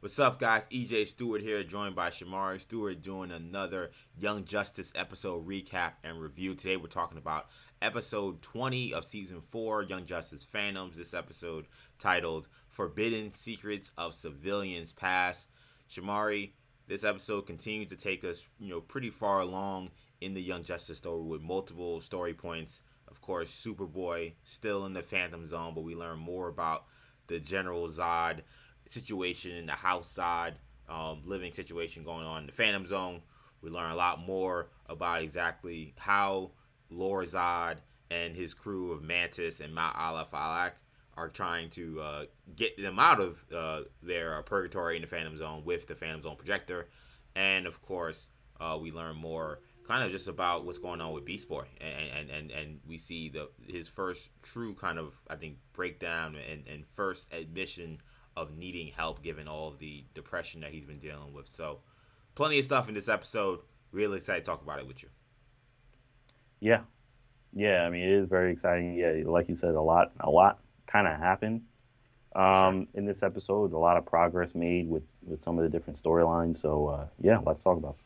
What's up, guys? EJ Stewart here, joined by Shamari Stewart, doing another Young Justice episode recap and review. Today, we're talking about episode 20 of season 4, Young Justice Phantoms. This episode titled Forbidden Secrets of Civilians Past. Shamari, this episode continues to take us, pretty far along in the Young Justice story with multiple story points. Of course, Superboy still in the Phantom Zone, but we learn more about the General Zod situation in the house side, living situation going on in the Phantom Zone. We learn a lot more about exactly how Lorzod and his crew of Mantis and Mount Aleph Alak are trying to get them out of their purgatory in the Phantom Zone with the Phantom Zone projector. And of course, we learn more kind of just about what's going on with Beast Boy, and we see his first true kind of, I think, breakdown and first admission of needing help given all of the depression that he's been dealing with. So plenty of stuff in this episode. Really excited to talk about it with you. Yeah, yeah. I mean, it is very exciting. Yeah, like you said, a lot kind of happened For sure. in this episode. A lot of progress made with some of the different storylines. So yeah, let's talk about.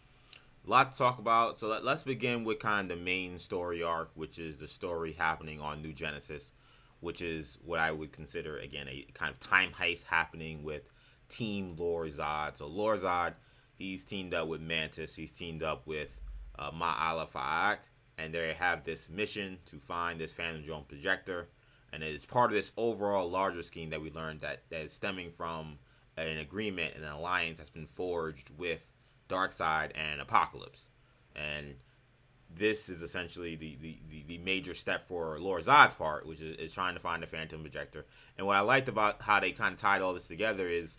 A lot to talk about. So let's begin with kind of the main story arc, which is the story happening on New Genesis, which is what I would consider, again, a kind of time heist happening with Team Lorzod. So Lorzod, he's teamed up with Mantis. He's teamed up with Ma'ala Fa'ak, and they have this mission to find this Phantom Drone projector. And it is part of this overall larger scheme that we learned that is stemming from an agreement and an alliance that's been forged with Darkseid and Apocalypse. And this is essentially the major step for Lord Zod's part, which is trying to find the Phantom Projector. And what I liked about how they kind of tied all this together is,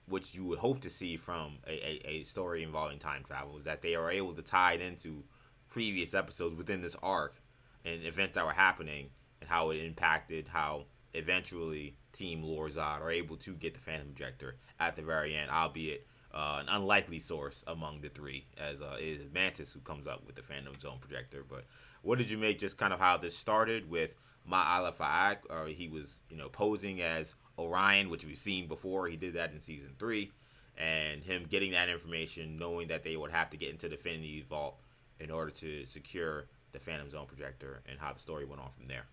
what you would hope to see from a story involving time travel, is that they are able to tie it into previous episodes within this arc and events that were happening and how it impacted how eventually Team Lorzod are able to get the Phantom Projector at the very end, albeit an unlikely source among the three, as is Mantis, who comes up with the Phantom Zone projector. But what did you make just kind of how this started with Ma'ala Fa'ak? He was, posing as Orion, which we've seen before. He did that in season 3. And him getting that information, knowing that they would have to get into the Infinity Vault in order to secure the Phantom Zone projector, and how the story went on from there.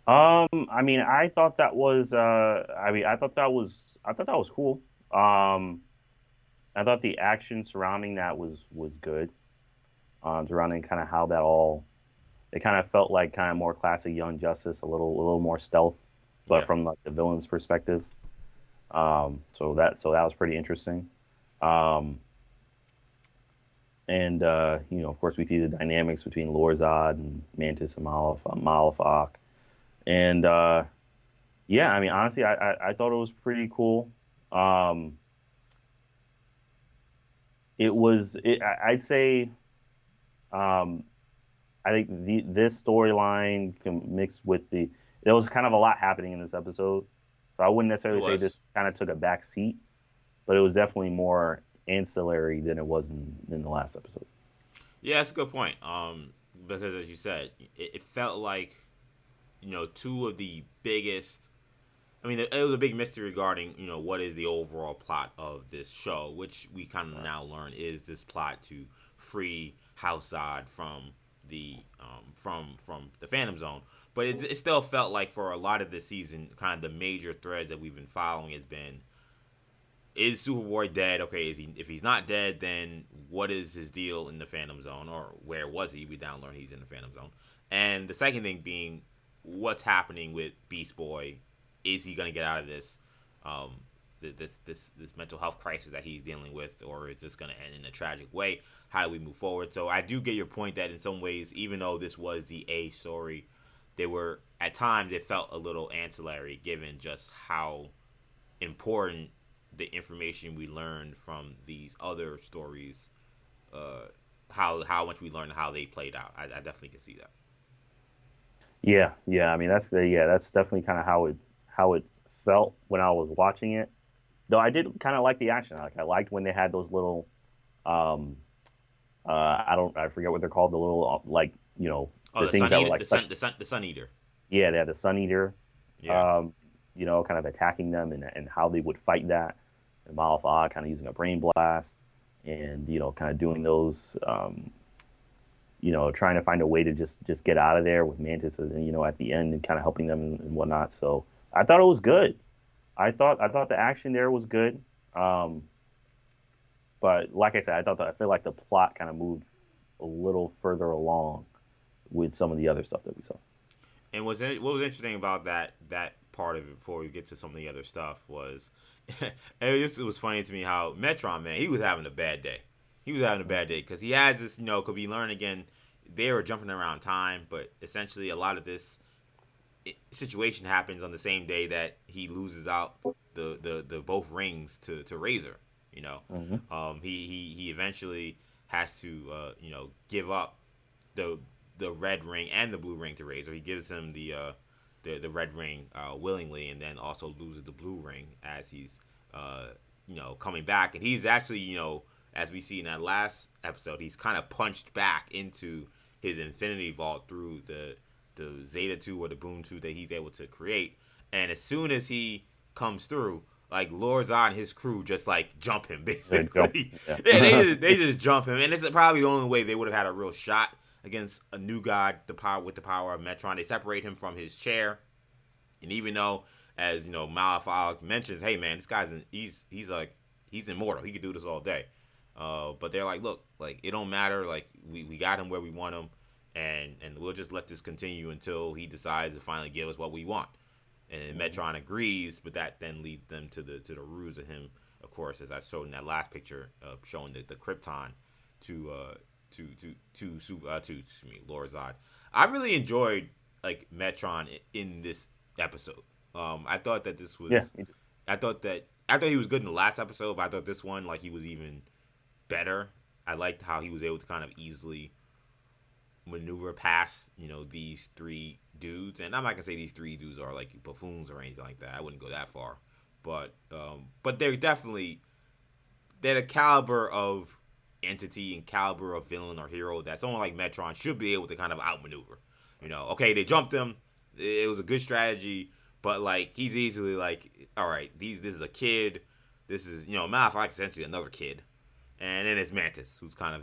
I mean, I thought that was. I mean, I thought that was. I thought that was cool. Um, I thought the action surrounding that was good. Surrounding kind of how that all. It kind of felt like kind of more classic Young Justice, a little more stealth, but Yeah. from like the villain's perspective. So that was pretty interesting. Um, and of course, we see the dynamics between Lorzod and Mantis and Malifaux. And yeah, I mean, honestly, I thought it was pretty cool. Um, I'd say, um, I think this storyline mixed with there was kind of a lot happening in this episode. So I wouldn't It necessarily say this was. kind of took a back seat, but it was definitely more ancillary than it was in the last episode. Yeah, that's a good point. Because as you said, it felt like, two of the biggest. I mean, it was a big mystery regarding, what is the overall plot of this show, which we kind of Right. now learn is this plot to free House Zod from the Phantom Zone. But it still felt like for a lot of the season, kind of the major threads that we've been following has been, is Superboy dead? Okay, is he? If he's not dead, then what is his deal in the Phantom Zone, or where was he? We now learn he's in the Phantom Zone. And the second thing being, what's happening with Beast Boy? Is he gonna get out of this? Um, this mental health crisis that he's dealing with, or is this gonna end in a tragic way? How do we move forward? So I do get your point that in some ways, even though this was the A story, they were at times it felt a little ancillary given just how important the information we learned from these other stories, uh, how much we learned how they played out. I definitely can see that. Yeah, yeah. I mean, that's definitely kind of how it felt when I was watching it. Though I did kind of like the action. Like I liked when they had those little um I forget what they're called, the little like Oh, the the things Sun that were Eater, like suck. the Sun Eater. Yeah, they had the Sun Eater. Yeah, Um, kind of attacking them and how they would fight that. And Malifaux kind of using a brain blast and kind of doing those, trying to find a way to just get out of there with Mantis, at the end and kind of helping them and whatnot. So I thought it was good. I thought the action there was good. Um, but like I said, I feel like the plot kind of moved a little further along with some of the other stuff that we saw. And what was interesting about that part of it before we get to some of the other stuff was it was funny to me how Metron, man, he was having a bad day. He was having a bad day because he has this, could be learn again. They were jumping around time, but essentially a lot of this situation happens on the same day that he loses out the both rings to Razor. Hmm. He eventually has to give up the red ring and the blue ring to Razor. He gives him the red ring willingly, and then also loses the blue ring as he's coming back. And he's actually as we see in that last episode, he's kind of punched back into his Infinity Vault through the Zeta 2 or the Boom 2 that he's able to create. And as soon as he comes through, like Lord Zod and his crew just like jump him basically. Yeah. Yeah, they just jump him, and it's probably the only way they would have had a real shot against a new god, with the power of Metron. They separate him from his chair, and even though, as Malifaux mentions, hey man, this guy's he's immortal. He could do this all day. But they're like, look, like it don't matter. Like we got him where we want him, and we'll just let this continue until he decides to finally give us what we want. And then Metron agrees, but that then leads them to the ruse of him, of course, as I showed in that last picture, showing the Krypton to Lord Zod. I really enjoyed like Metron in this episode. I thought that this Yeah. was, I thought he was good in the last episode, but I thought this one like he was even better. I liked how he was able to kind of easily maneuver past these three dudes, and I'm not gonna say these three dudes are like buffoons or anything like that. I wouldn't go that far, but they're the caliber of entity and caliber of villain or hero that someone like Metron should be able to kind of outmaneuver. Okay, they jumped him. It was a good strategy, but like he's easily like, all right, this is a kid. This is Malphite essentially another kid, and then it's Mantis, who's kind of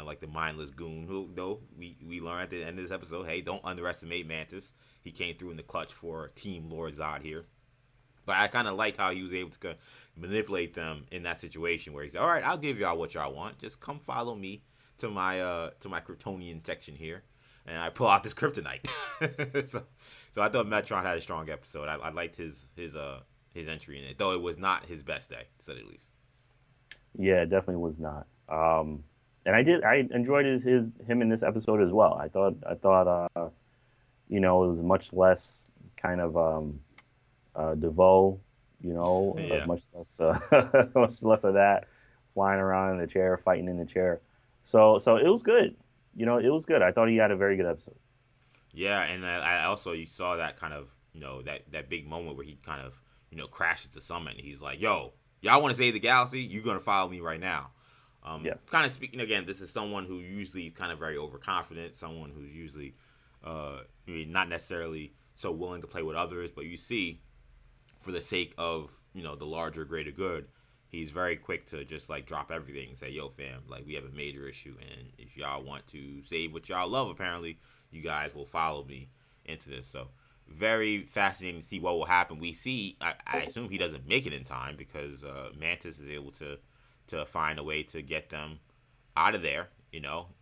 like the mindless goon. Who though we learn at the end of this episode, hey, don't underestimate Mantis. He came through in the clutch for Team Lord Zod here. But I kind of liked how he was able to manipulate them in that situation where he said, "All right, I'll give y'all what y'all want. Just come follow me to my Kryptonian section here, and I pull out this kryptonite." so I thought Metron had a strong episode. I liked his entry in it, though it was not his best day, to say the least. Yeah, it definitely was not. And I enjoyed him in this episode as well. I thought it was much less kind of DeVoe, Yeah. much less much less of that flying around in the chair, fighting in the chair. So it was good. It was good. I thought he had a very good episode. Yeah, and I also you saw that kind of that big moment where he kind of crashes the summit. And he's like, "Yo, y'all want to save the galaxy? You're gonna follow me right now." Yes. Kind of speaking again, this is someone who usually kind of very overconfident, someone who's usually not necessarily so willing to play with others, but you see, for the sake of the larger greater good, he's very quick to just like drop everything and say, "Yo, fam, like we have a major issue, and if y'all want to save what y'all love, apparently, you guys will follow me into this." So very fascinating to see what will happen. We see, I assume he doesn't make it in time because Mantis is able to find a way to get them out of there.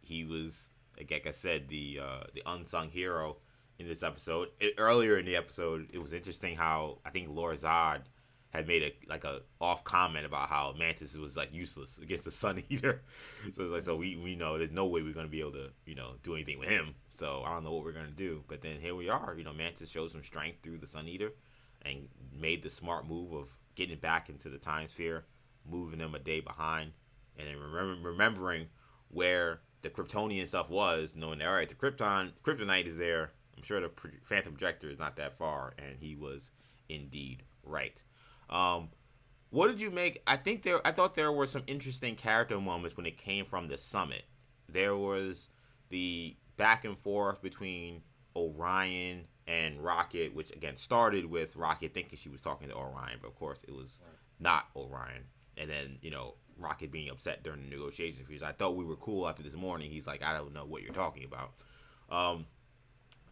He was, like I said, the unsung hero in this episode. Earlier in the episode, it was interesting how I think Lord Zod had made a off comment about how Mantis was like useless against the Sun Eater. So it's like, so we know there's no way we're gonna be able to do anything with him. So I don't know what we're gonna do. But then here we are. Mantis showed some strength through the Sun Eater and made the smart move of getting back into the time sphere, moving them a day behind, and then remembering where the Kryptonian stuff was, knowing that all right, the kryptonite is there. I'm sure the Phantom Projector is not that far, and he was indeed right. What did you make? I thought there were some interesting character moments when it came from the summit. There was the back and forth between Orion and Rocket, which again started with Rocket thinking she was talking to Orion, but of course it was not Orion. And then Rocket being upset during the negotiations. Because I thought we were cool after this morning. He's like, I don't know what you're talking about. Um,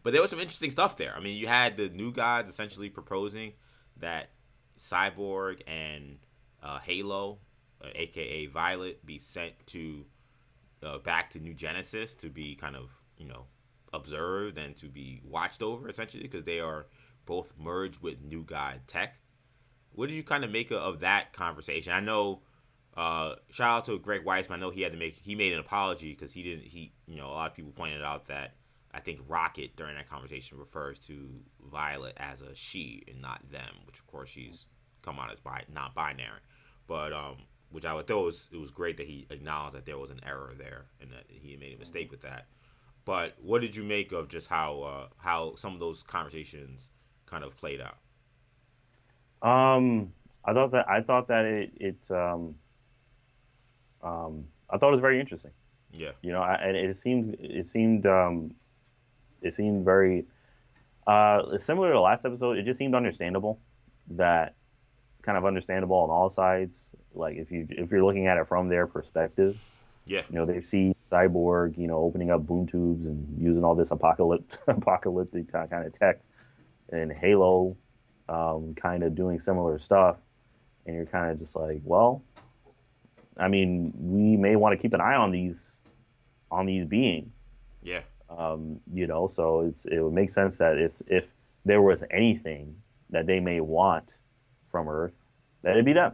but there was some interesting stuff there. I mean, you had the new gods essentially proposing that Cyborg and Halo, aka Violet, be sent to back to New Genesis to be kind of observed and to be watched over essentially because they are both merged with New God tech. What did you kind of make of that conversation? I know. Shout out to Greg Weisman. I know he made an apology because he didn't. A lot of people pointed out that I think Rocket during that conversation refers to Violet as a she and not them, which of course she's come out as non-binary. But which I would thought it was great that he acknowledged that there was an error there and that he made a mistake with that. But what did you make of just how some of those conversations kind of played out? I thought that I thought it was very interesting. Yeah, And it seemed very similar to the last episode. It just seemed understandable, that kind of understandable on all sides. Like if you're looking at it from their perspective, yeah, they see Cyborg, opening up boom tubes and using all this apocalyptic kind of tech, and Halo, kind of doing similar stuff, and you're kind of just like, well, I mean, we may want to keep an eye on these beings. yeah, So it would make sense that if there was anything that they may want from Earth, that it'd be them.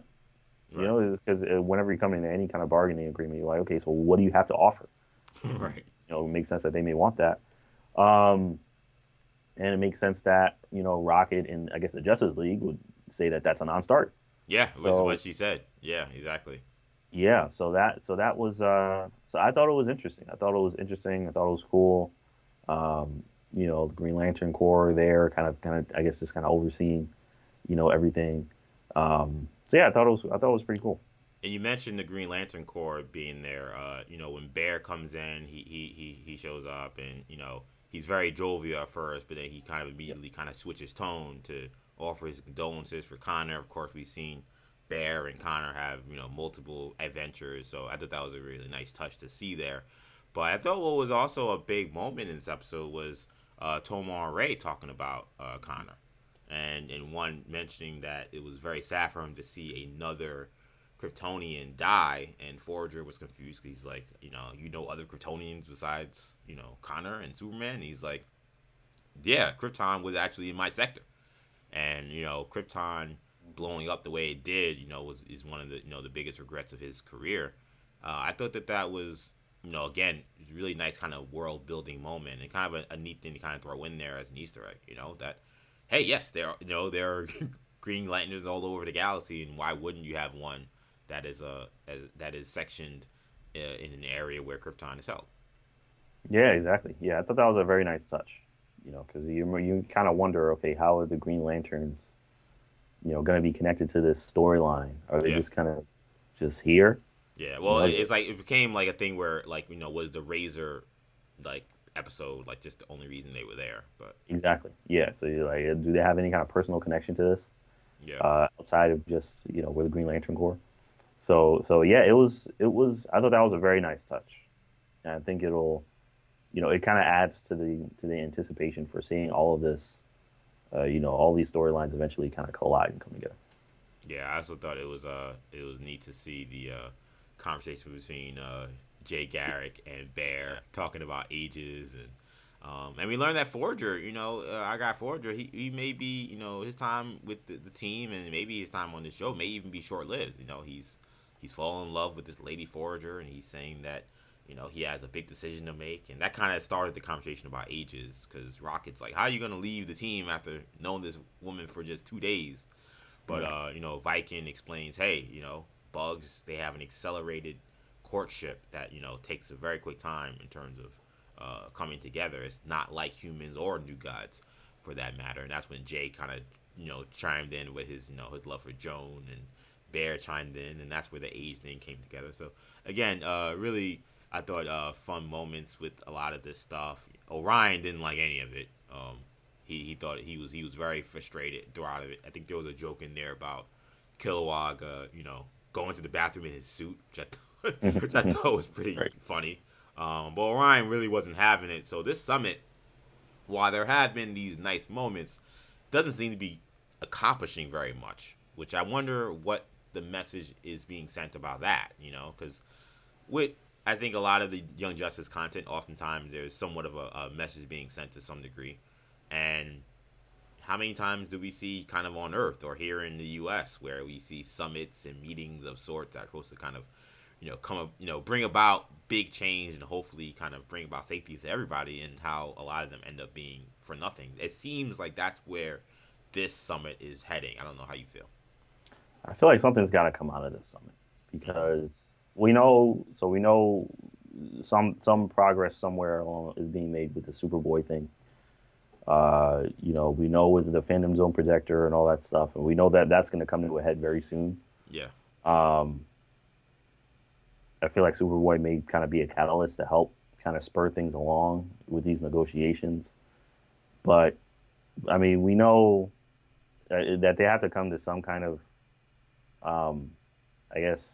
right, Because whenever you come into any kind of bargaining agreement, you're like, okay, so what do you have to offer? right, It makes sense that they may want that. Um, and it makes sense that Rocket and I guess the Justice League would say that that's a non-starter. yeah. Which is So what she said. Yeah, exactly. yeah, so that was so I thought it was interesting. I thought it was interesting. I thought it was cool. The Green Lantern Corps there, kind of, I guess, just kind of overseeing, everything. So yeah, I thought it was pretty cool. And you mentioned the Green Lantern Corps being there. When Bear comes in, he shows up, and he's very jovial at first, but then he kind of Yep. immediately kind of switches tone to offer his condolences for Connor. Of course, we've seen Bear and Connor have multiple adventures, so I thought that was a really nice touch to see there. But I thought what was also a big moment in this episode was Tomar and Ray talking about Connor, and one mentioning that it was very sad for him to see another Kryptonian die, and Forager was confused because he's like, other Kryptonians besides, Connor and Superman. And he's like, yeah, Krypton was actually in my sector, and Krypton blowing up the way it did, is one of the the biggest regrets of his career. I thought that was again, it was a really nice kind of world building moment and kind of a neat thing to kind of throw in there as an Easter egg. That hey, yes, there are Green Lanterns all over the galaxy, and why wouldn't you have one that is sectioned in an area where Krypton is held? Yeah, exactly. Yeah, I thought that was a very nice touch. Because you kind of wonder, okay, how are the Green Lanterns, going to be connected to this storyline? Are they Yeah, just kind of just here? yeah. You Well, know, it's like it became like a thing where like was the Razor like episode like just the only reason they were there? But exactly. Yeah. So you're like, do they have any kind of personal connection to this, yeah, outside of just we're the Green Lantern Corps? So yeah, it was. I thought that was a very nice touch, and I think it'll, it kind of adds to the anticipation for seeing all of this, all these storylines eventually kind of collide and come together. yeah. I also thought it was neat to see the conversation between Jay Garrick and Bear talking about ages and we learned that Forger, I got Forger. He may be, his time with the team and maybe his time on the show may even be short lived. He's fallen in love with this lady Forager, and he's saying that he has a big decision to make, and that kind of started the conversation about ages because Rocket's like, how are you gonna leave the team after knowing this woman for just 2 days? But Right. Viking explains, hey, bugs they have an accelerated courtship that takes a very quick time in terms of coming together. It's not like humans or new gods, for that matter. And that's when Jay kind of chimed in with his his love for Joan, and Bear chimed in, and that's where the age thing came together. So again, really, I thought fun moments with a lot of this stuff. Orion didn't like any of it. He thought he was very frustrated throughout it. I think there was a joke in there about Kilowog, going to the bathroom in his suit, which I thought was pretty Right. funny. But Orion really wasn't having it. So this summit, while there have been these nice moments, doesn't seem to be accomplishing very much. Which I wonder what the message is being sent about that. Because with I think a lot of the Young Justice content, oftentimes there's somewhat of a message being sent to some degree, and how many times do we see kind of on Earth or here in the U.S. where we see summits and meetings of sorts that are supposed to kind of, come up, bring about big change and hopefully kind of bring about safety to everybody, and how a lot of them end up being for nothing. It seems like that's where this summit is heading. I don't know how you feel. I feel like something's got to come out of this summit Mm-hmm. because we know some progress somewhere along is being made with the Superboy thing. We know with the Phantom Zone projector and all that stuff, and we know that that's going to come to a head very soon. Yeah. Um, I feel like Superboy may kind of be a catalyst to help kind of spur things along with these negotiations. But I mean, we know that they have to come to some kind of, um, I guess,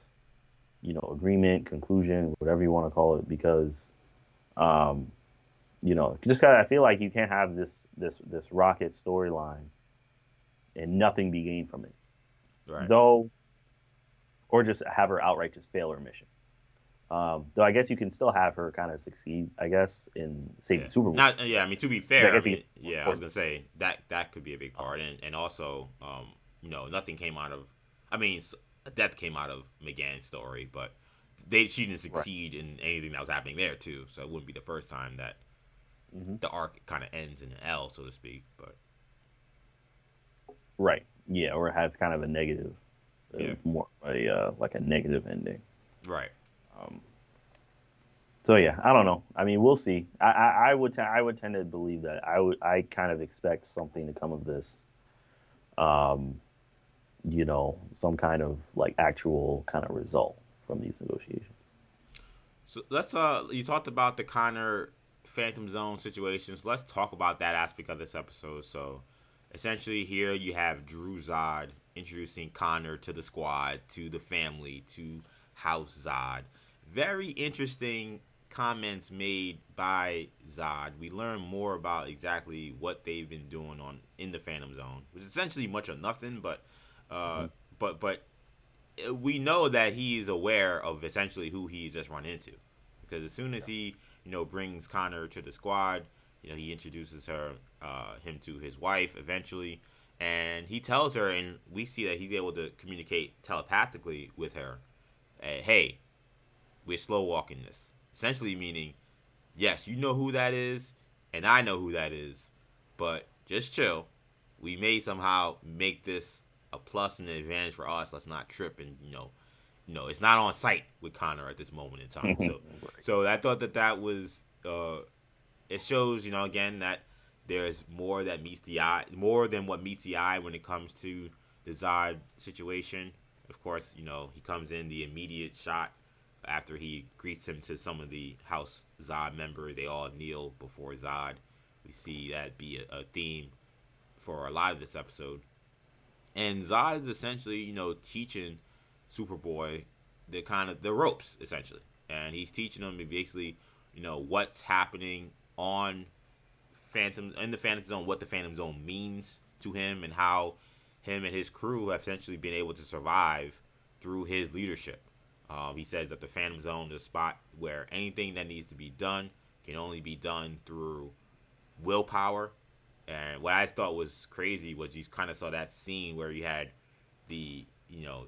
agreement, conclusion, whatever you want to call it, because, um, just gotta, I feel like you can't have this Rocket storyline and nothing be gained from it, Right. though, or just have her outright just fail her mission. Though I guess you can still have her kind of succeed, I guess, in Yeah. saving Superboy. Not. Yeah. I mean, to be 'Cause I fair, I guess you mean, get more yeah. I was important. gonna say that could be a big part, and also, nothing came out of. I mean, death came out of McGann's story, but she didn't Right. succeed in anything that was happening there too. So it wouldn't be the first time that Hmm. the arc kind of ends in an L, so to speak. But Right. Yeah, or it has kind of a negative, yeah. more a like a negative ending. Right. Um, so yeah, I don't know. I mean, we'll see. I would tend to believe that I kind of expect something to come of this. Um, some kind of like actual kind of result from these negotiations. So let's you talked about the Connor Phantom Zone situations. Let's talk about that aspect of this episode. So essentially here you have Drew Zod introducing Connor to the squad, to the family, to House Zod. Very interesting comments made by Zod. We learn more about exactly what they've been doing on in the Phantom Zone, which is essentially much of nothing, but uh Hmm. but we know that he is aware of essentially who he's just run into, because as soon as he brings Connor to the squad, he introduces him to his wife eventually, and he tells her, and we see that he's able to communicate telepathically with her. Hey, we're slow walking this, essentially meaning, yes, you know who that is, and I know who that is, but just chill. We may somehow make this a plus and an advantage for us. Let's not trip, and it's not on site with Connor at this moment in time. So, Right. so I thought that was it shows again that there's more that meets the eye, more than what meets the eye when it comes to the Zod situation. Of course, he comes in the immediate shot after he greets him to some of the House Zod members. They all kneel before Zod. We see that be a theme for a lot of this episode. And Zod is essentially, teaching Superboy the kind of the ropes essentially, and he's teaching him basically, what's happening on Phantom in the Phantom Zone, what the Phantom Zone means to him, and how him and his crew have essentially been able to survive through his leadership. He says that the Phantom Zone is a spot where anything that needs to be done can only be done through willpower. And what I thought was crazy was you kind of saw that scene where you had the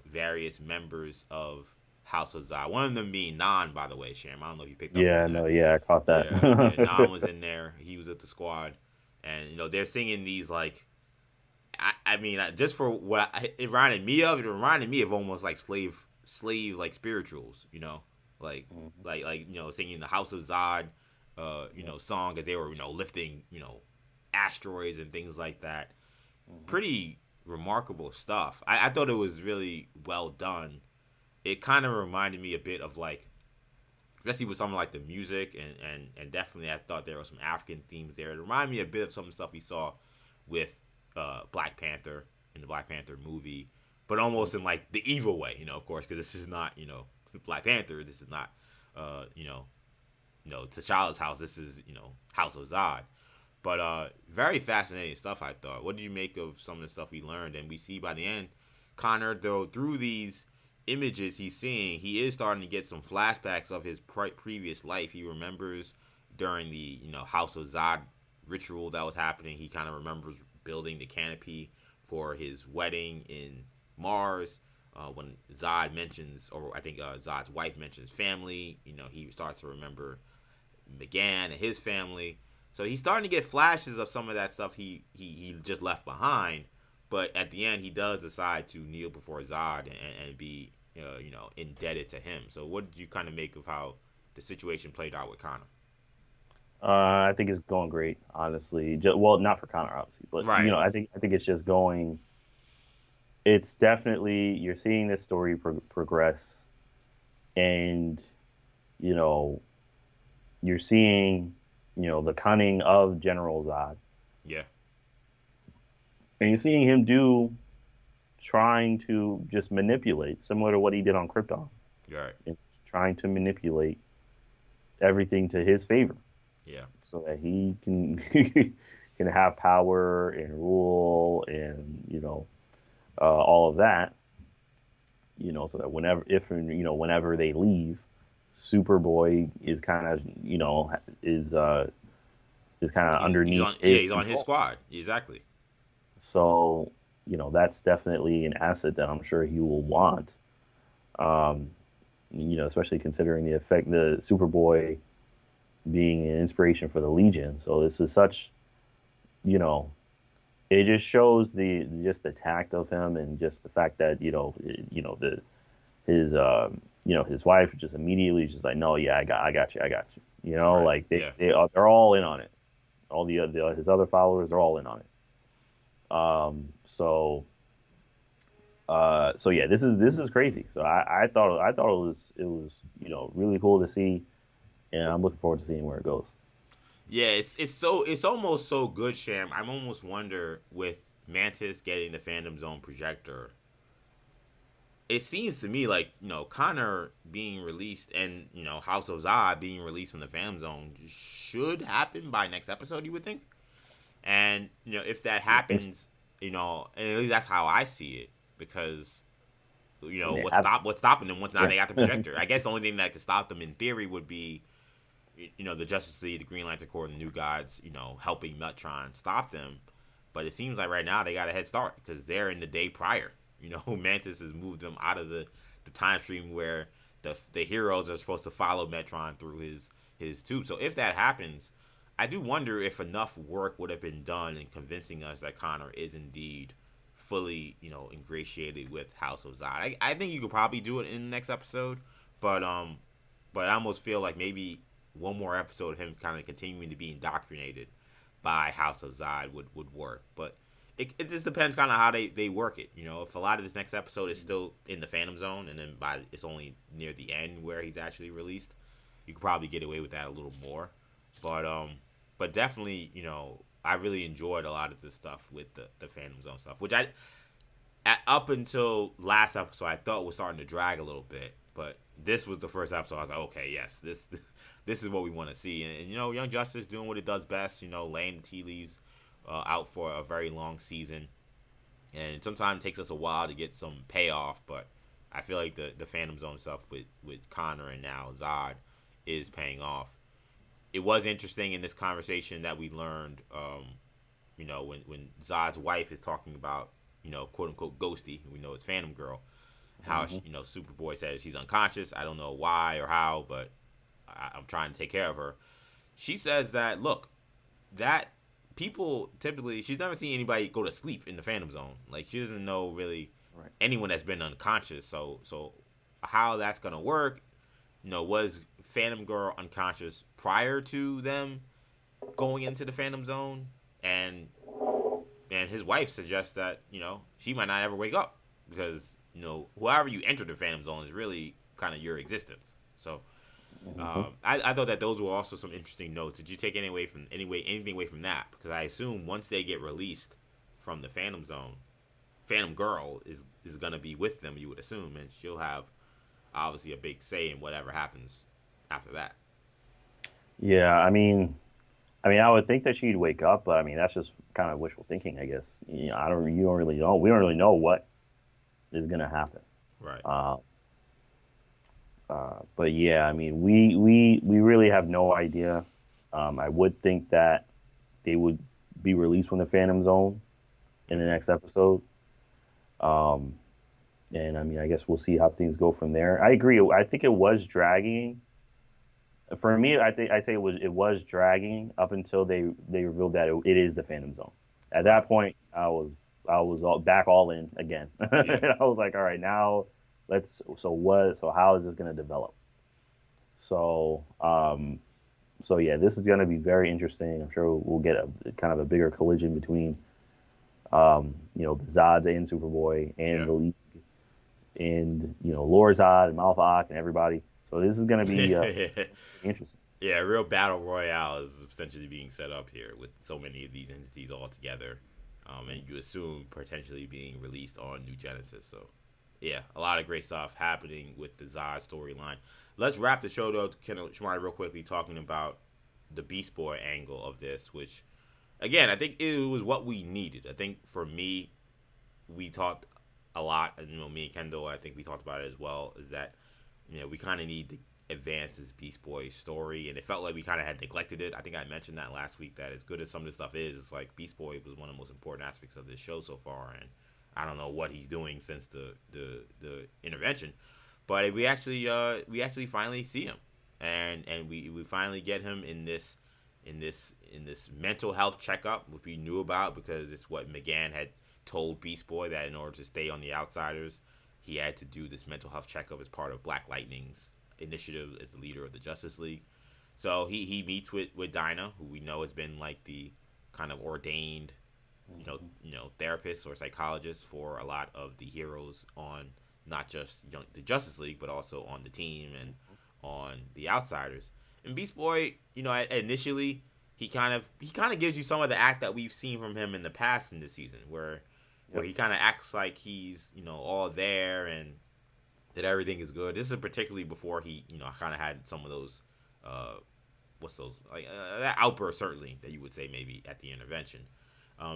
various members of House of Zod. One of them being Nan, by the way, Sham. I don't know if you picked up Yeah, on no, that. yeah, I caught that. Yeah, yeah. Nan was in there. He was with the squad, and they're singing these like. I mean, just for what it reminded me of almost like slave like spirituals. Mhm. Like singing the House of Zod, Yep. song as they were lifting asteroids and things like that. Mhm. Pretty remarkable stuff. I thought it was really well done. It kind of reminded me a bit of like, especially with something like the music, and definitely I thought there were some African themes there. It reminded me a bit of some stuff we saw with Black Panther in the Black Panther movie, but almost in like the evil way, of course, because this is not Black Panther. This is not you know T'Challa's house. This is House of Zod. But very fascinating stuff, I thought. What did you make of some of the stuff we learned? And we see by the end, Connor, though, through these images he's seeing, he is starting to get some flashbacks of his previous life. He remembers during the House of Zod ritual that was happening. He kind of remembers building the canopy for his wedding in Mars. When Zod mentions, or I think Zod's wife mentions family, he starts to remember McGann and his family. So he's starting to get flashes of some of that stuff he just left behind. But at the end, he does decide to kneel before Zod and be indebted to him. So what did you kind of make of how the situation played out with Connor? I think it's going great, honestly. Well, not for Connor, obviously, but Right. I think it's just going. It's definitely you're seeing this story progress, and you know you're seeing the cunning of General Zod, Yeah. and you're seeing him trying to just manipulate, similar to what he did on Krypton, Right. and trying to manipulate everything to his favor, Yeah. so that he can can have power and rule and all of that. So that whenever they leave, Superboy is kind of is kind of He's underneath on his he's on his control. squad. Exactly. So that's definitely an asset that I'm sure he will want. Um, especially considering the effect the Superboy being an inspiration for the Legion. So this is such you know it just shows the tact of him, and just the fact that the his wife just immediately just like, no, yeah, I got you, Right. like Yeah. they're all in on it. All his other followers are all in on it. So yeah, this is crazy. So I thought it was really cool to see, and I'm looking forward to seeing where it goes. Yeah, it's almost so good, Sham. I'm almost wonder with Mantis getting the Phantom Zone projector. It seems to me like Connor being released and House of Zod being released from the Phantom Zone should happen by next episode. You would think, and if that You think so? happens, and at least that's how I see it because I mean, they what's have, stopping them once now yeah. they got the projector. I guess the only thing that could stop them in theory would be the Justice League, the Green Lantern Corps, and the New Gods, helping Metron stop them. But it seems like right now they got a head start because they're in the day prior. Mantis has moved them out of the time stream where the heroes are supposed to follow Metron through his tube. So if that happens, I do wonder if enough work would have been done in convincing us that Connor is indeed fully, ingratiated with House of Zod. I think you could probably do it in the next episode, but I almost feel like maybe one more episode of him kind of continuing to be indoctrinated by House of Zod would work. But it just depends kind of how they work it. If a lot of this next episode is still in the Phantom Zone and then it's only near the end where he's actually released, you could probably get away with that a little more. But definitely, I really enjoyed a lot of this stuff with the Phantom Zone stuff, which up until last episode I thought was starting to drag a little bit, but this was the first episode. I was like, okay, yes, this is what we want to see, and Young Justice doing what it does best, laying the tea leaves out for a very long season, and sometimes it takes us a while to get some payoff, but I feel like the Phantom Zone stuff with Connor and now Zod is paying off. It was interesting in this conversation that we learned, when Zod's wife is talking about, quote unquote Ghosty, we know it's Phantom Girl, how Hmm. Superboy says she's unconscious. I don't know why or how, but I'm trying to take care of her. She says that look, that people typically she's never seen anybody go to sleep in the Phantom Zone. Like she doesn't know really Right. anyone that's been unconscious. So how that's gonna work? Was Phantom Girl unconscious prior to them going into the Phantom Zone? And his wife suggests that she might not ever wake up because whoever you enter the Phantom Zone is really kind of your existence. So Hmm. I thought that those were also some interesting notes. Did you take anything away from that? Because I assume once they get released from the Phantom Zone, Phantom Girl is gonna be with them. You would assume, and she'll have obviously a big say in whatever happens after that. Yeah, I mean, I would think that she'd wake up, but I mean, that's just kind of wishful thinking, I guess. You don't really know. We don't really know what is gonna happen. Right. Uh, but yeah, I mean, we really have no idea. I would think that they would be released from the Phantom Zone in the Mm-hmm. next episode. Um, and I mean, I guess we'll see how things go from there. I agree. I think it was dragging. For me, I think it was dragging up until they revealed that it is the Phantom Zone. At Right. that point, I was all in again. Yeah. And I was like, all right, now so how is this going to develop? So so yeah, this is going to be very interesting. I'm sure we'll get a kind of a bigger collision between the Zods and Superboy and Yeah. the League and Lorzod and Malphite and everybody. So this is going to be pretty interesting. Yeah, a real battle royale is essentially being set up here with so many of these entities all together, and you assume potentially being released on New Genesis. So, yeah, a lot of great stuff happening with the Zod storyline. Let's wrap the show though, Shamari, real quickly talking about the Beast Boy angle of this, which again I think it was what we needed. I think for me, we talked a lot, and me and Kendall, I think we talked about it as well. Is that we kind of need to advance this Beast Boy story, and it felt like we kind of had neglected it. I think I mentioned that last week that as good as some of this stuff is, it's like Beast Boy was one of the most important aspects of this show so far, and I don't know what he's doing since the intervention, but we actually finally see him, and we finally get him in this mental health checkup, which we knew about because it's what McGann had told Beast Boy, that in order to stay on the Outsiders, he had to do this mental health checkup as part of Black Lightning's initiative as the leader of the Justice League. So he meets with Dinah, who we know has been like the kind of ordained, therapist or psychologist for a lot of the heroes on not just the Justice League, but also on the team and on the Outsiders. And Beast Boy, initially he kind of gives you some of the act that we've seen from him in the past in this season, where Yep. he kind of acts like he's all there and that everything is good. This is particularly before he kind of had some of those what's those like that outburst, certainly, that you would say maybe at the intervention.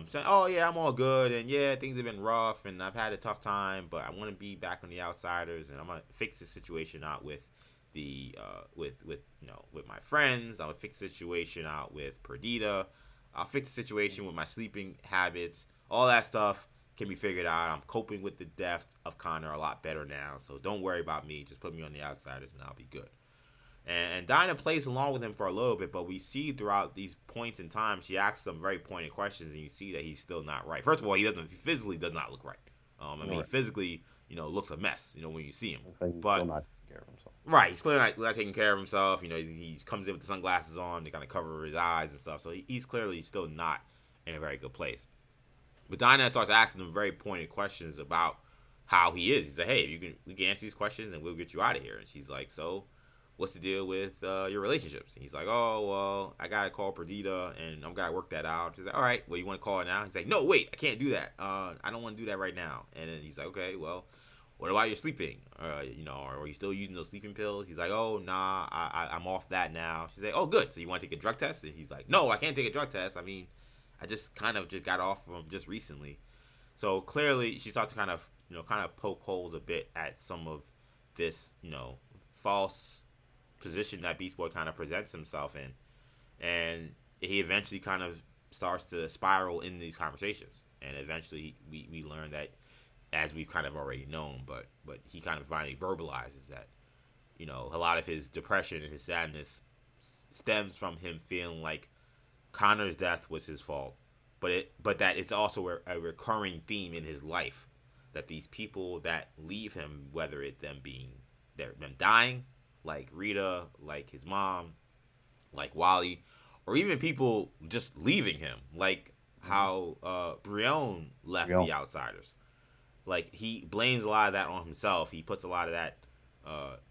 Saying, "Oh yeah, I'm all good, and yeah, things have been rough, and I've had a tough time, but I want to be back on the Outsiders, and I'm gonna fix the situation out with the with my friends. I'll fix the situation out with Perdita. I'll fix the situation with my sleeping habits. All that stuff can be figured out. I'm coping with the death of Connor a lot better now, so don't worry about me. Just put me on the Outsiders, and I'll be good." And Dinah plays along with him for a little bit, but we see throughout these points in time, she asks some very pointed questions, and you see that he's still not right. First of all, he physically does not look right. I All mean, right. looks a mess, when you see him. Looks like he's still But not taking care of himself. right, he's clearly not taking care of himself. He comes in with the sunglasses on to kind of cover his eyes and stuff. So he's clearly still not in a very good place. But Dinah starts asking him very pointed questions about how he is. He's like, "Hey, we can answer these questions and we'll get you out of here." And she's like, "So, what's the deal with your relationships?" And he's like, "Oh, well, I gotta call Perdita and I'm gotta work that out." She's like, "All right, well, you want to call her now?" He's like, "No, wait, I can't do that. I don't want to do that right now." And then he's like, "Okay, well, what about your sleeping? Are you still using those sleeping pills?" He's like, "Oh, nah, I'm off that now." She's like, "Oh, good. So you want to take a drug test?" And he's like, "No, I can't take a drug test. I mean, I just kind of just got off of them just recently." So clearly, she starts to kind of poke holes a bit at some of this, false position that Beast Boy kind of presents himself in, and he eventually kind of starts to spiral in these conversations, and eventually we learn that, as we've kind of already known, but he kind of finally verbalizes that a lot of his depression and his sadness stems from him feeling like Connor's death was his fault, but that it's also a recurring theme in his life, that these people that leave him, whether it them being them dying, like Rita, like his mom, like Wally, or even people just leaving him, like Mm-hmm. how Brion left You the Outsiders. Like, he blames a lot of that on himself. He puts a lot of that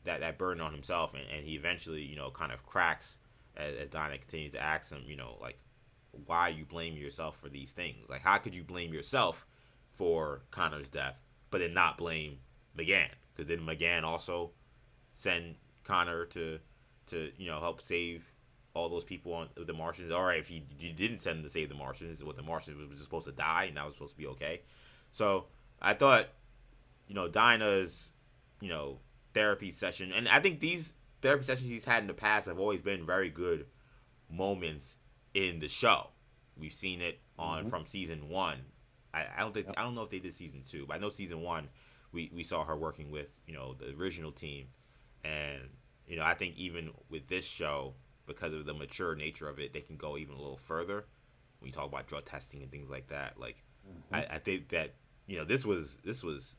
that burden on himself, and he eventually kind of cracks as Dinah continues to ask him, like, why you blame yourself for these things? Like, how could you blame yourself for Connor's death, but then not blame McGann? Because then McGann also send Connor to help save all those people on the Martians. All right, if you didn't send them to save the Martians, what the Martians was just supposed to die, and that was supposed to be okay. So I thought, Dinah's, therapy session, and I think these therapy sessions he's had in the past have always been very good moments in the show. We've seen it on Hmm. from season one. I don't know if they did season two, but I know season one we saw her working with the original team, and I think even with this show, because of the mature nature of it, they can go even a little further when you talk about drug testing and things like that. Like Hmm. I think that this was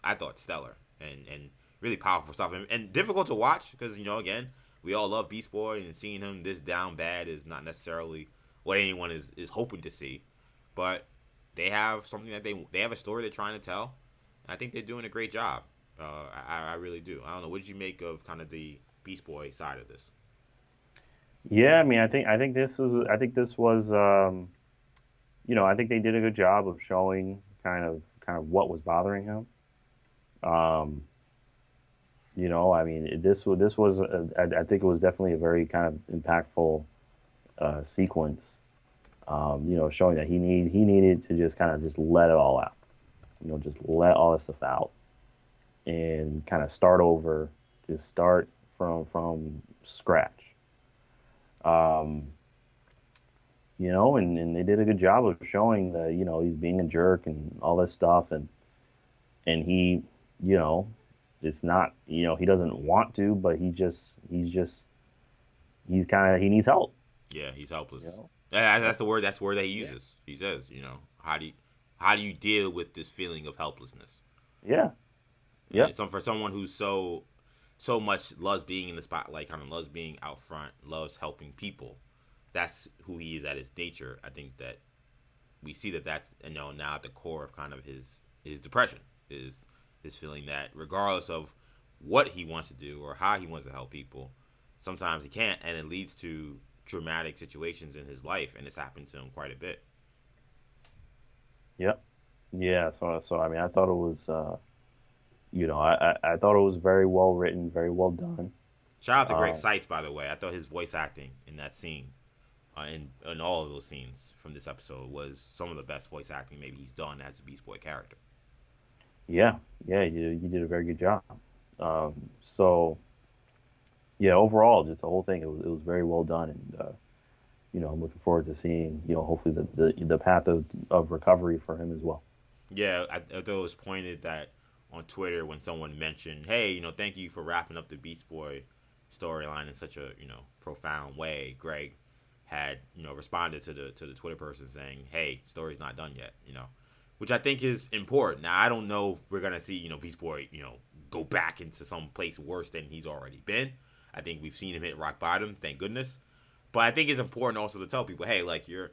I thought stellar and really powerful stuff, and difficult to watch because again, we all love Beast Boy, and seeing him this down bad is not necessarily what anyone is hoping to see, but they have something that they have a story they're trying to tell. And I think they're doing a great job. I really do. I don't know. What did you make of kind of the Beast Boy side of this? Yeah, I mean, I think this was I think they did a good job of showing kind of what was bothering him. Um, I mean, this was I think it was definitely a very kind of impactful sequence. Showing that he needed to just kind of just let it all out. Just let all this stuff out and kind of start over, just start from scratch. Um, and they did a good job of showing that he's being a jerk and all this stuff, and he, you know, it's not he doesn't want to, but he's kind of he needs help. Yeah, he's You helpless. know, That's yep, the word. That's the word that he yeah, uses. He says, how do you deal with this feeling of helplessness? yeah, And yep, so for someone who's so much loves being in the spotlight, kind of loves being out front, loves helping people, that's who he is at his nature. I think that we see that that's now at the core of kind of his depression is this feeling that regardless of what he wants to do or how he wants to help people, sometimes he can't, and it leads to dramatic situations in his life, and it's happened to him quite a bit. yep, yeah. So I mean, I thought it was I thought it was very well written, very well done. Shout out to Greg Um, Sipes, by the way. I thought his voice acting in that scene, in all of those scenes from this episode, was some of the best voice acting maybe he's done as a Beast Boy character. yeah, yeah, you did a very good job. Um, so yeah, overall, just the whole thing, it was very well done, and I'm looking forward to seeing, hopefully the path of recovery for him as well. Yeah, I thought it was pointed that on Twitter when someone mentioned, "Hey, thank you for wrapping up the Beast Boy storyline in such a profound way." Greg had responded to the Twitter person saying, "Hey, story's not done yet," which I think is important. Now I don't know if we're gonna see Beast Boy go back into some place worse than he's already been. I think we've seen him hit rock bottom, thank goodness. But I think it's important also to tell people, hey, like your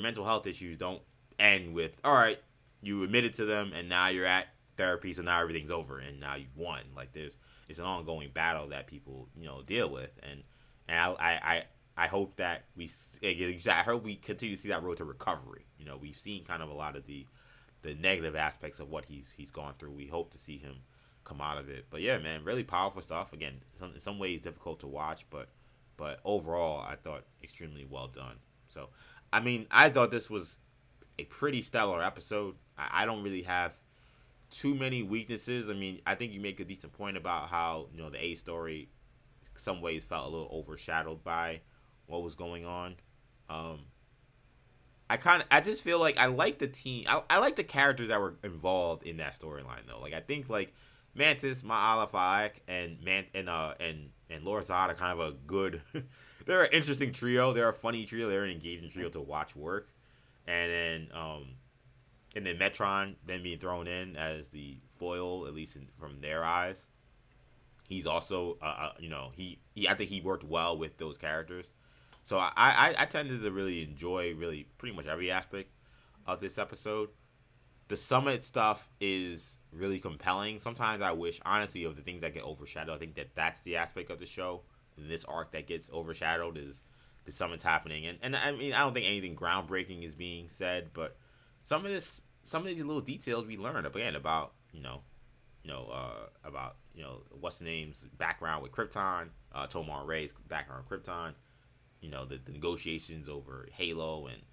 mental health issues don't end with all right, you admitted to them and now you're at therapy, so now everything's over and now you've won. Like it's an ongoing battle that people deal with, and I hope that I hope we continue to see that road to recovery. We've seen kind of a lot of the negative aspects of what he's gone through. We hope to see him come out of it. But yeah, man, really powerful stuff. Again, in some ways difficult to watch, but overall, I thought extremely well done. So, I mean, I thought this was a pretty stellar episode. I don't really have too many weaknesses. I mean, I think you make a decent point about how the A story, some ways, felt a little overshadowed by what was going on. Um, I just feel like I like the team. I like the characters that were involved in that storyline though. Like I think like Mantis, Ma'ala Faik, and Laura Zod are kind of a good. They're an interesting trio. They're a funny trio. They're an engaging trio to watch work. And then Metron then being thrown in as the foil, at least from their eyes. He's also he I think he worked well with those characters. So I tended to really enjoy really pretty much every aspect of this episode. the Summit stuff is really compelling. Sometimes I wish, honestly, of the things that get overshadowed. I think that that's the aspect of the show. This arc that gets overshadowed is the Summit's happening, and I mean, I don't think anything groundbreaking is being said, but some of these little details we learn again about about what's the name's background with Krypton, Tomar Ray's background with Krypton, the negotiations over Halo and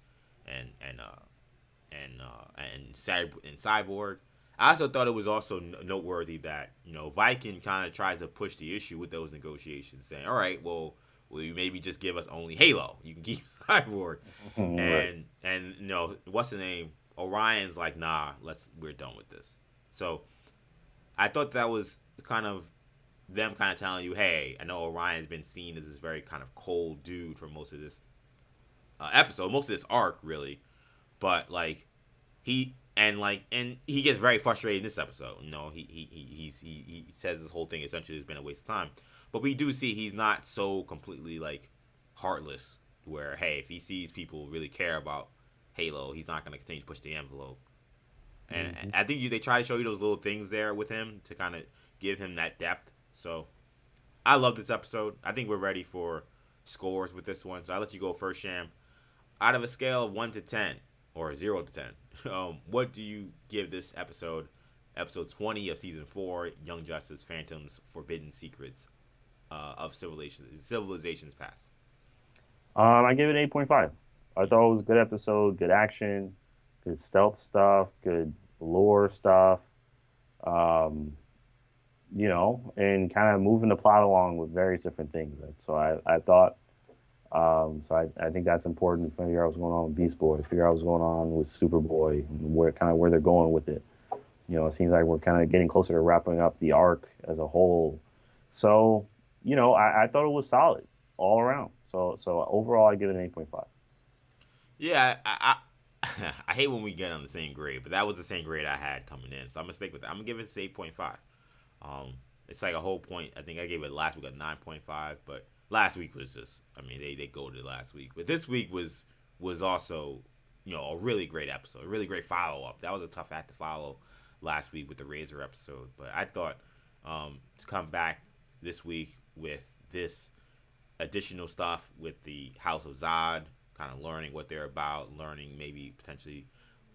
Cyborg. I also thought it was also noteworthy that Viking kind of tries to push the issue with those negotiations, saying, "All right, well, will you maybe just give us only Halo? You can keep Cyborg." Right. And what's the name? Orion's like, "Nah, we're done with this." So I thought that was kind of them kind of telling you, "Hey, I know Orion's been seen as this very kind of cold dude for most of this episode, most of this arc, really." But like and he gets very frustrated in this episode. He says this whole thing essentially has been a waste of time. But we do see he's not so completely like heartless. Where hey, if he sees people really care about Halo, he's not going to continue to push the envelope. And Hmm. I think they try to show you those little things there with him to kind of give him that depth. So I love this episode. I think we're ready for scores with this one. So I'll let you go first, Sham. Out of a scale of 1 to 10, or 0 to 10, what do you give this episode, episode 20 of season 4, Young Justice Phantom's Forbidden Secrets of Civilizations Past? I give it 8.5. I thought it was a good episode, good action, good stealth stuff, good lore stuff. Um, and kind of moving the plot along with various different things. So I thought, I think that's important to figure out what's going on with Beast Boy, figure out what's going on with Superboy, and where they're going with it. It seems like we're kind of getting closer to wrapping up the arc as a whole. So, I thought it was solid all around. So overall, I give it an 8.5. Yeah, I hate when we get on the same grade, but that was the same grade I had coming in. So I'm going to stick with that. I'm going to give it 8.5. It's like a whole point. I think I gave it last week a 9.5, but last week was just, I mean, they go to last week. But this week was also, a really great episode, a really great follow up. That was a tough act to follow last week with the Razor episode. But I thought to come back this week with this additional stuff with the House of Zod, kind of learning what they're about, learning maybe potentially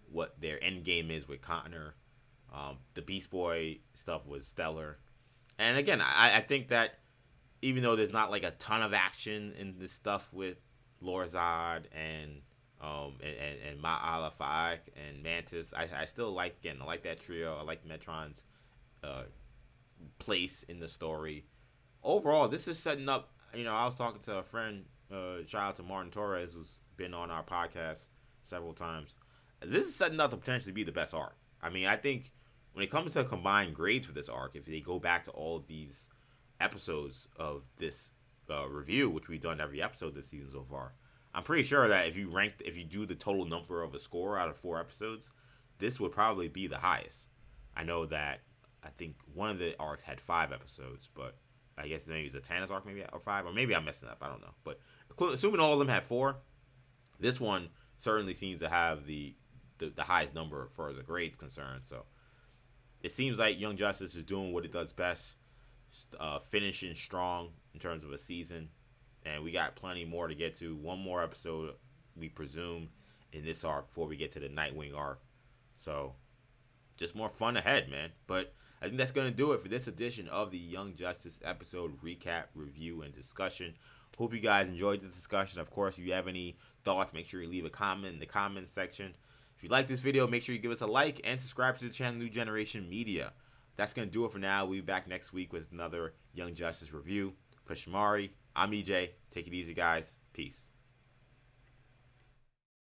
what their end game is with Connor. The Beast Boy stuff was stellar. And again, I think that even though there's not like a ton of action in this stuff with Lorzad and Ma'ala Faak and Mantis, I still I like that trio. I like Metron's uh, place in the story. Overall, this is setting up. I was talking to a friend, shout out to Martin Torres, who's been on our podcast several times. This is setting up to potentially be the best arc. I mean, I think when it comes to combined grades for this arc, if they go back to all of these episodes of this review, which we've done every episode this season so far, I'm pretty sure that if you do the total number of a score out of 4 episodes, this would probably be the highest. I know that I think one of the arcs had 5 episodes, but I guess maybe it's a Tannis arc, maybe or 5, or maybe I'm messing up. I don't know, but assuming all of them had 4, this one certainly seems to have the highest number as far as the grades concerned. So it seems like Young Justice is doing what it does best, finishing strong in terms of a season, and we got plenty more to get to. One more episode, we presume, in this arc before we get to the Nightwing arc. So just more fun ahead, man. But I think that's going to do it for this edition of the Young Justice episode recap, review, and discussion. Hope you guys enjoyed the discussion. Of course, if you have any thoughts, make sure you leave a comment in the comment section. If you like this video, make sure you give us a like and subscribe to the channel New Generation Media. That's going to do it for now. We'll be back next week with another Young Justice review. For Shamari, I'm EJ. Take it easy, guys. Peace.